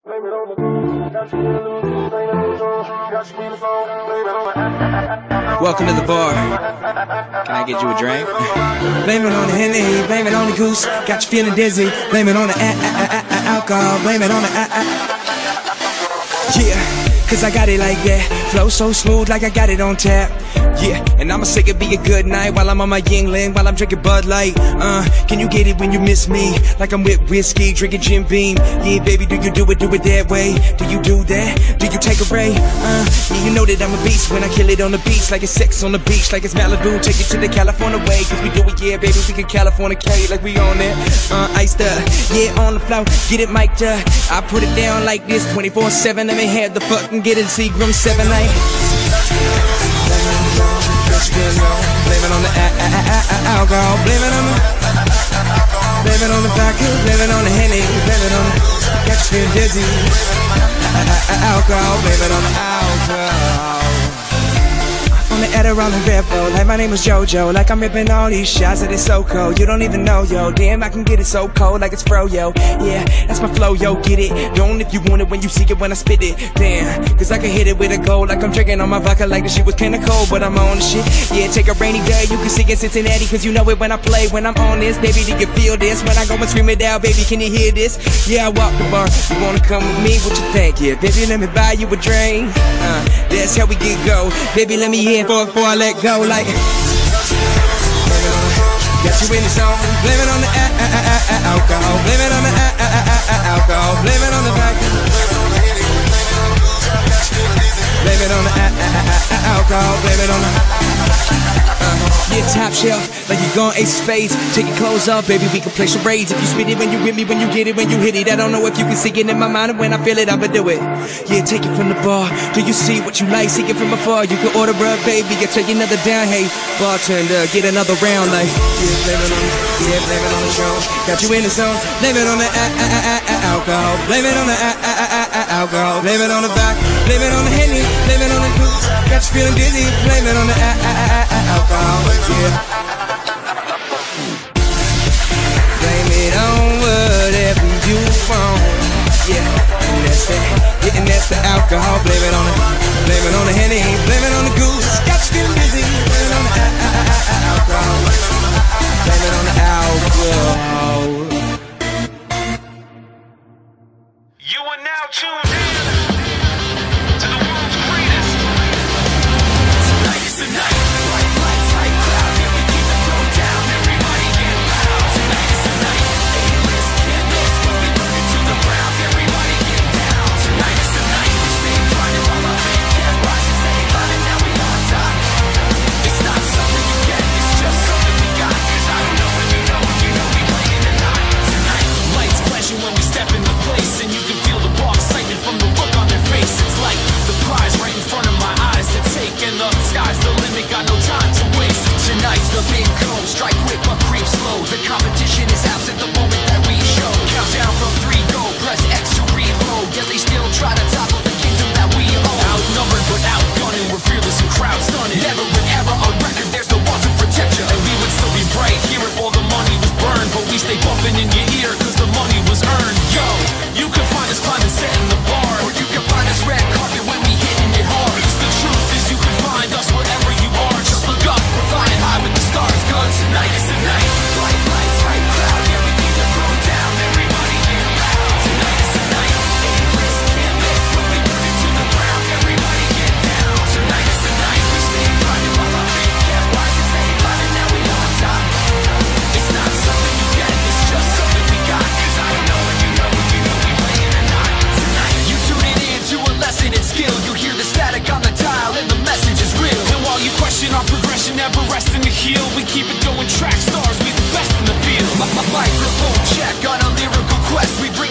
Welcome to the bar. Can I get you a drink? Blame it on the Henny, blame it on the goose. Got you feeling dizzy. Blame it on the alcohol. Blame it on the Yeah, cause I got it like that. Flow so smooth like I got it on tap. Yeah, and I'ma say it be a good night while I'm on my Yingling, while I'm drinking Bud Light. Can you get it when you miss me? Like I'm with whiskey, drinking Jim Beam. Yeah, baby, do you do it that way? Do you do that? Do you take a ray? Yeah, you know that I'm a beast when I kill it on the beach. Like it's sex on the beach, like it's Malibu. Take it to the California way, cause we do it, yeah, baby, we can Californicate like we on it. Iced up, yeah, on the floor, get it mic'd up. I put it down like this, 24/7, let me have the fucking get it, Seagram 7 night. Blame it on the alcohol, blame it on the vodka, blame it on the Henny, blame it on the got you feeling dizzy. Alcohol, blame it on the alcohol. On the Adderall and Red Bull, like my name was JoJo. Like I'm ripping all these shots that it's so cold. You don't even know, yo. Damn, I can get it so cold like it's fro, yo. Yeah, that's my flow, yo. Get it? Don't if you want it when you see it when I spit it. Damn, cause I can hit it with a gold. Like I'm drinking on my vodka like the shit was pinnacle. But I'm on the shit. Yeah, take a rainy day. You can see it in Cincinnati cause you know it when I play. When I'm on this, baby, do you feel this? When I go and scream it out, baby, can you hear this? Yeah, I walk the bar. You wanna come with me? What you think? Yeah, baby, let me buy you a drink. That's how we get go. Baby, let me hear before I let go, like got you in the zone. Blame it on the alcohol. Blame it on the alcohol. Blame it on the vodka. Blame it on the alcohol. Blame it on the yeah, top shelf, like you gone ace of spades. Take your clothes off, baby, we can play charades. If you spit it when you with me, when you get it, when you hit it. I don't know if you can see it in my mind, and when I feel it, I'ma do it. Yeah, take it from the bar. Do you see what you like? Seek it from afar. You can order up, baby. I'll take another down. Hey, bartender, get another round. Like, yeah, blame it on the, yeah, blame it on the show. Got you in the zone. Blame it on the alcohol. Blame it on the alcohol. Blame it on the back. Blame it on the Henny. Blame it on the goose. Got you feeling dizzy. Blame it on the alcohol. Yeah. Blame it on whatever you want. Yeah, and that's that. Yeah, and that's the alcohol. Blame it on the Henny. Blame it on the goose. Got you feeling dizzy. Blame it on the alcohol. Blame it on the alcohol. You are now tuned in to the world's greatest. Tonight is the night. The big code, strike quick but creep slow. The competition is absent the moment that we show. Countdown from 3, go, press X to reload. Yet they still try to topple the kingdom that we own. Outnumbered but outgunning, we're fearless and crowd stunning. Never would ever on record, there's no one to protect you. And we would still be bright here if all the money was burned. But we stay bumping in your ear cause the money was earned. Yo, you can find us climbing, setting the bar. Or you can find us red carpet when we hitting it hard. Cause the truth is you can find us wherever you are. Just look up, we're flying high with the stars. Cause tonight is the night. Bright lights, bright crowd. Yeah, we need to throw down. Everybody get loud. Tonight is the night. A-list, can't miss. When we burn it to the ground. Everybody get down. Tonight is the night. We stay grinding while our feet can't rise. And stay climbing, now we on top. It's not something you get, it's just something we got. Cause I don't know if you know if you know we playing or not. Tonight, you tuning in to a lesson in skill. You hear the static on the dial and the message is real. And while you question our progression, never resting to heal, we keep it going, track stars, we the best in the field. My microphone check on a lyrical quest, we bring